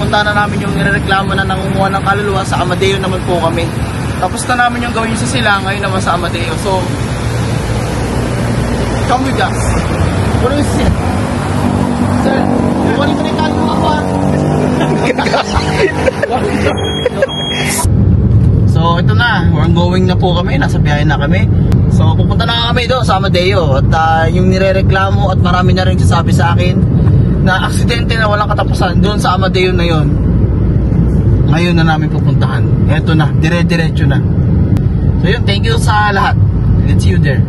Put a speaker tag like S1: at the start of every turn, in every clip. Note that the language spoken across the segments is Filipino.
S1: pupunta na namin yung nirereklamo na nangunguha ng kaluluwa. Sa Amadeo naman po kami. Tapos na namin yung gawin sa sila, ngayon naman sa Amadeo. So, come with us. What is it? Sir, wala pa rin kaluluwa ko. So, ito na. We're going na po kami. Nasa biyahe na kami. So, pupunta na kami doon sa Amadeo. At yung nirereklamo at marami na rin sasabi sa akin na aksidente na walang katapusan doon sa Amadeo na yon. Ngayon na namin pupuntahan. Ito na, dire-diretso na. So yun, thank you sa lahat. Let's see you there.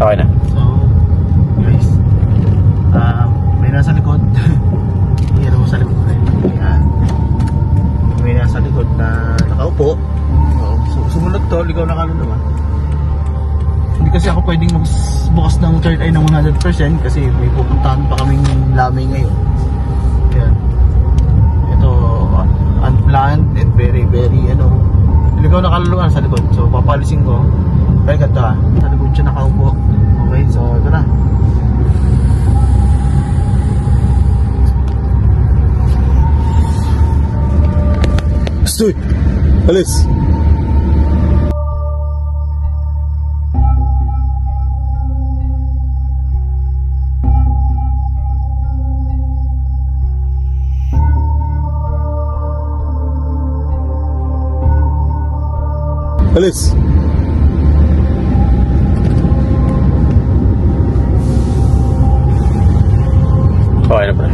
S2: Okay na.
S1: So, guys, may nasa likod. Hihira mo sa likod rin. Ayan. May nasa likod na nakaupo. So, sumunod to, ligaw na kaluluwa. Hindi kasi ako pwedeng magbukas ng third eye ng 100% kasi may pupuntahan pa kaming lamay ngayon. Ayan. Ito, unplanned and very ligaw na kaluluwa sa likod. So, papalisin ko. Kaya ganda, sa likod siya nakaupo. Okay, so ito na.
S2: Stoy! Alis! Alis! Okay na pala.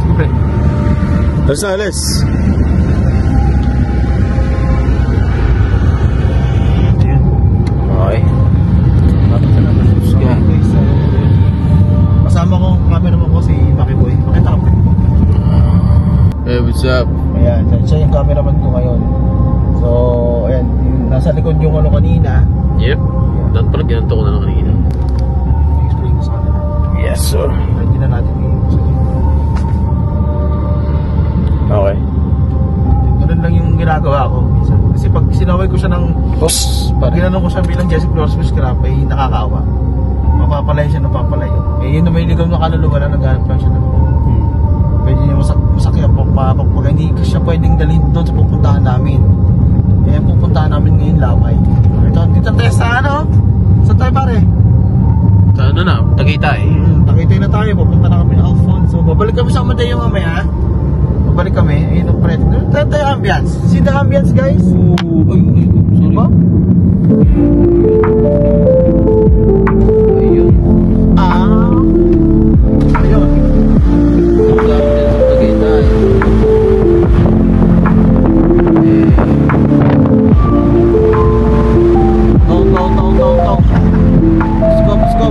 S1: Sige,
S2: Alis na, alis!
S1: ayan.
S2: Okay.
S1: Tapos na naman. Yeah, guys, kasama ko, cameraman ko si Maki Boy. Makita ka po.
S2: Hey, what's up?
S1: Ayan, siya yung cameraman ko ngayon. So, ayan, nasa likod yung ano kanina.
S2: Yep. Dapat pala ginanto ko na lang kanina.
S1: I-explain ko sa kanila.
S2: Yes, sir.
S1: Hindi na natin
S2: Okay.
S1: Ganun lang yung ginagawa ko minsan. Kasi pag sinaway ko siya ng ginanong ko siya bilang Jessica Flores Scrap ay nakakaawa. Mapapalay siya ng papalay. Eh yun na may ligaw na kaluluwa na naghanap lang siya ng pwede niya masakya pag hindi siya pwedeng dalhin doon sa pupuntahan namin. Kaya pupuntahan namin ngayon Lamay. Ito, dito tayo sa ano? Saan tayo pare?
S2: Sa ano na? Tagaytay.
S1: Tagaytay na tayo, pupunta na kami ng Alfonso. Babalik kami sa Amadeo mamaya. Babalik kami, ayun ang preto. Tayo ambience. See the ambience guys?
S2: Ay, sorry.
S1: Diba?
S2: Ayun.
S1: Ayun.
S2: Tagaytay.
S1: Go. Let's go.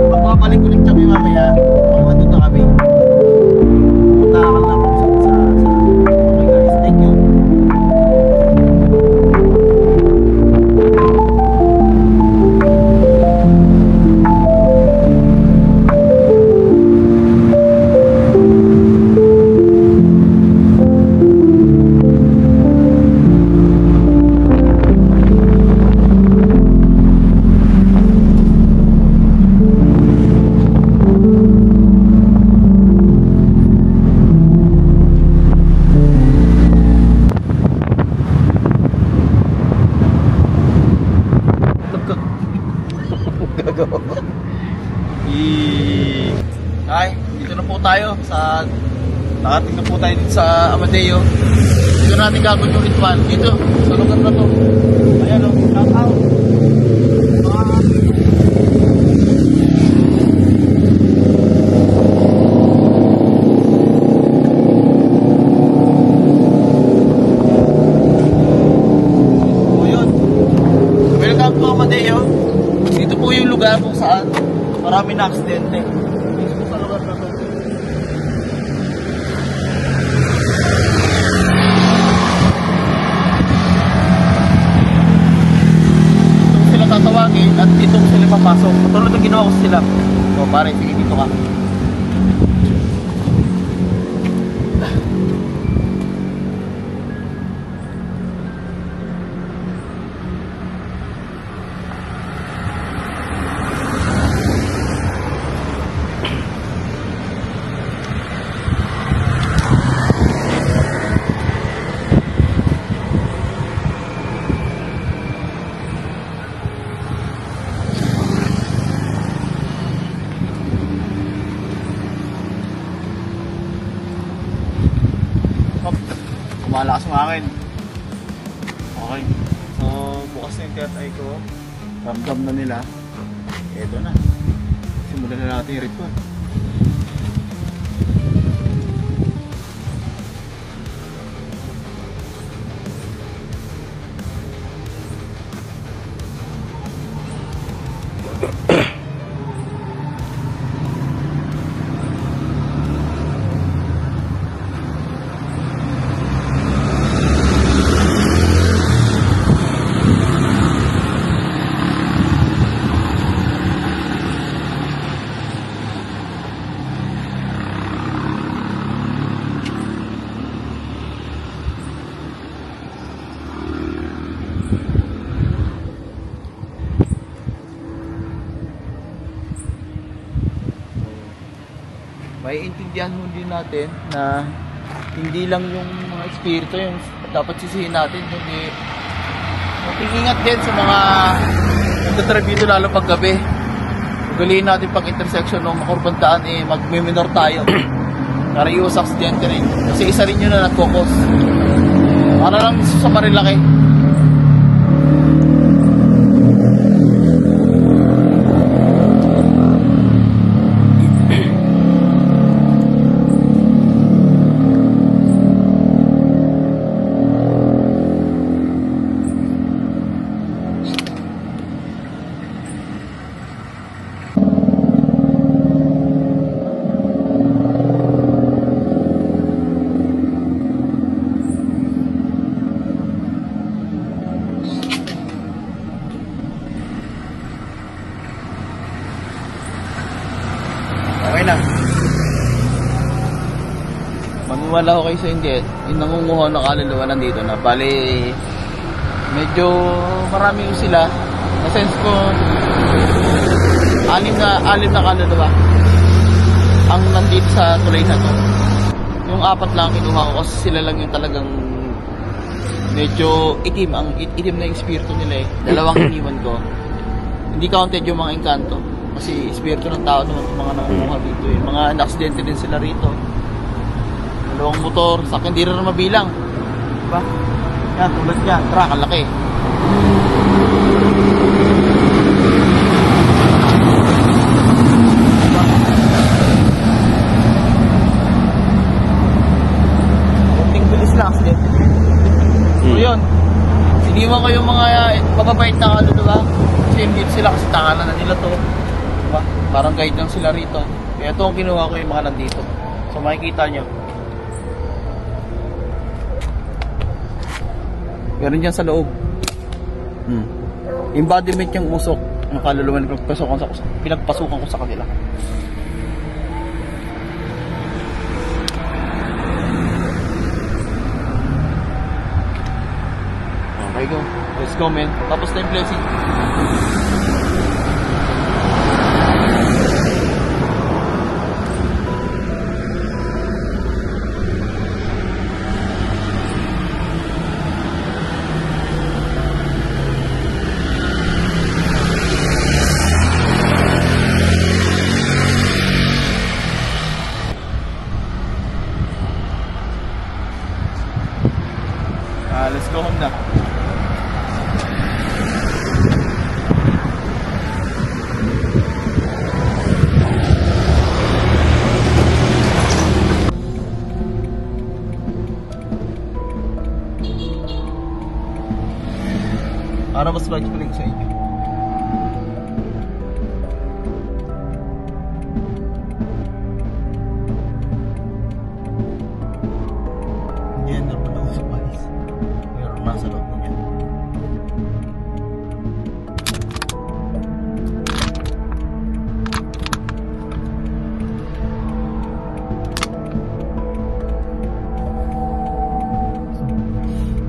S1: Pagpapalik ulit kami mamaya. Pagpapalik na kami. Punta ka lang kami sa okay guys, thank you. Ay, dito na po tayo sa nakating na po tayo dito sa Amadeo. Dito natin gagawin yung ritual dito sa lugar na to. Ayan o, shout out. So yun, welcome to Amadeo. Dito po yung lugar kung saan marami na aksidente. Dito sa lugar na to. Itong sila tatawagin at itong sila papasok. Matulad ng ginawa ko sila. So pare, sige dito ka. lakas ng hangin. Okay. So, bukas na yung third eye ko. Ramdam na nila. Eto na. Simulan na natin yung ritual. Maiintindihan mo din natin na hindi lang yung mga espiritu yung dapat sisihin natin, kundi mag-ingat din sa mga nagtatrap dito lalo pag gabi. Ugaliin natin pag intersection ng makurbandaan magme-minor tayo para iwas aksidente rin kasi isa rin yun na nag-focus para lang sa Marilaki. Okay na. Maniwala ko kayo sa hindi. Yung nangunguha na kaluluwa nandito na. Bali, medyo marami yung sila. Na-sense ko, alim na kaluluwa ang nandito sa tulay na to. Yung 4 lang kinuha ko kasi sila lang yung talagang medyo itim. Ang itim na yung espiritu nila eh. 2 iniwan ko. Hindi counted yung mga engkanto. Kasi espiritu ng tao naman yung mga nangunguha dito eh. Mga na-aksidente din sila rito. 2 motor, sa akin di rin mabilang. Diba? Yan, tulad yan. Truck, ang laki. Kunting bilis lang, aksidente. So yun, siniwan ko yung mga mababait na kalo, diba? Kasi hindi sila kasi tangalan na nila to. Diba? Parang guide lang sila rito. Kaya ito ang kinuha ko yung mga nandito. So makikita nyo. Meron dyan sa loob. Embodiment yung usok. Yung kaluluwa na pinagpasukan ko sa kanila. Okay, go. Let's go, man. Tapos na yung blessing. Let's go home na. Para mas mag-explain sa inyo. Hindi yan naman ako sa palis. Meron nasa loob mo yan.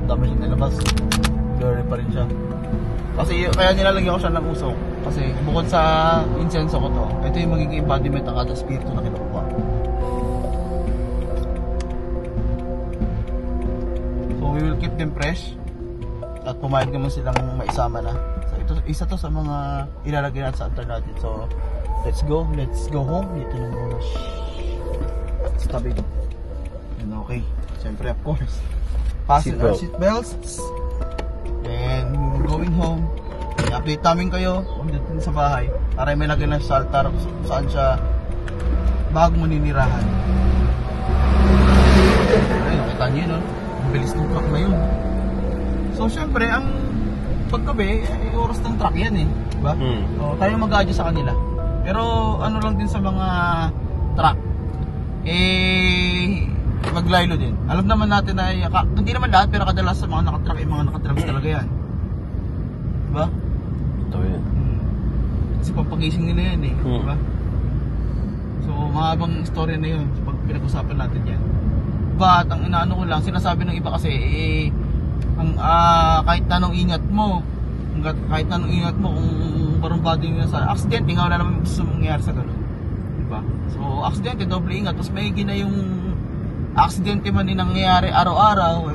S1: Dami siya nilabas. Blurry pa rin siya. Kasi kaya nilalagyan ko siya ng usok. Kasi bukod sa incense ko to, ito yung magiging embodiment ng kada spirito na kinukuha. So we will keep them fresh. At pumayag naman silang maisama na. So ito, isa to sa mga ilalagay natin sa altar natin. So let's go home. Dito na muna. Sa tabi. And okay. Siyempre of course. fasten our
S2: Seatbelt.
S1: seatbelts. And we're going home. I-update namin kayo kung dito sa bahay. Para may lagay lang sa altar saan siya bagong maninirahan. Ayun, kita nyo yun, no? Ang bilis ng truck na yun. So, syempre, ang paggabi, ay oras ng truck yan eh. Diba? So, tayo mag-adjust sa kanila. Pero, ano lang din sa mga truck, maglaylo din. Alam naman natin na, hindi naman lahat, pero kadalas sa mga nakatruck, yung mga nakatrucks talaga yan. Diba?
S2: Ito yan.
S1: Kasi papagising nila yan eh. Diba? So, mahabang story na yun pag pinag-usapan natin yan. But, ang inaano ko lang, sinasabi ng iba kasi, kahit na nung ingat mo, kahit na nung ingat mo, kung barumbado yung sa accident, nga wala naman gusto mangyayari sa ganun. Diba? So, accident, doble ingat. Tapos may gina yung accident man din nangyayari araw-araw,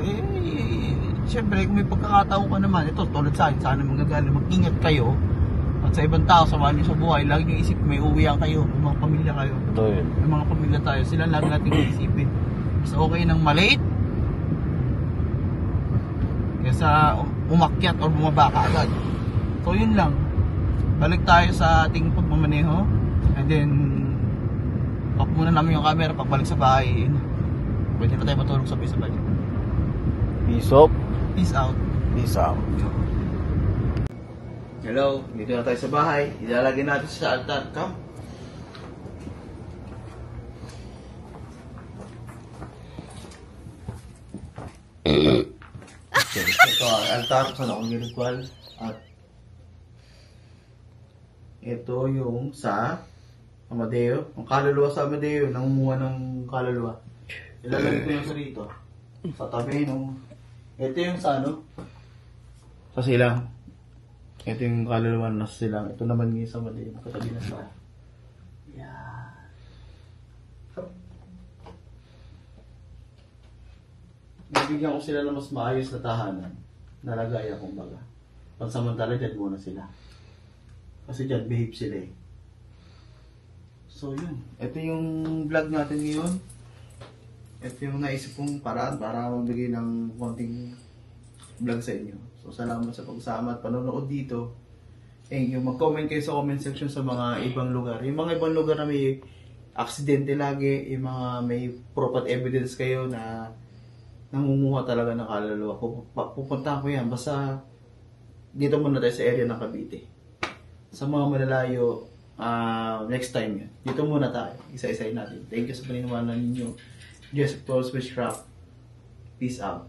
S1: syempre, kung may pagkakataon ka naman, ito, tulad sa akin, sana magagaling, mag-ingat kayo. At sa ibang tao, samahan nyo sa buhay, lagi nyo isip, may uwihan kayo, may mga pamilya kayo.
S2: Ito yan.
S1: May mga pamilya tayo, sila lagi natin iisipin. Mas okay nang malate kaysa umakyat o bumaba ka agad. So yun lang. Balik tayo sa ating pagmamaneho. And then off muna namin yung camera. Pagbalik sa bahay, pwede na tayo matulog sabay-sabay.
S2: Peace up.
S1: Peace out.
S2: Peace out.
S1: Hello, dito na tayo sa bahay. Ilalagay natin sa altar. Come. Ito ang altar sa akong ritual. At ito yung sa Amadeo. Ang kaluluwa sa Amadeo, nangunguha ng kaluluwa. Ilalagay ko yung sa rito. Sa tabi, no? Ito yung sa ano? Sa silang. Ito yung kaluluwa na sa silang. Ito naman yung sa Amadeo. Katabi na siya. Yan. Nabigyan ko sila ng mas maayos na tahanan. Nalagaya kumbaga. Pansamantala dyan muna sila. Kasi dyan behave sila eh. So yun. Ito yung vlog natin ngayon. Ito yung naisip kong paraan para magbigay ng konting vlog sa inyo. So salamat sa pagsama at panonood dito. Thank you. Mag-comment kayo sa comment section sa mga ibang lugar. Yung mga ibang lugar na may aksidente lagi, yung mga may proof at evidence kayo na nangunguha talaga ng kaluluwa. Pupuntahan ko yan. Basta dito muna tayo sa area ng Cavite. Sa mga malalayo, next time yan. Dito muna tayo. Isa-isayin natin. Thank you sa paniniwala ninyo. Joseph Paul's Witchcraft. Peace out.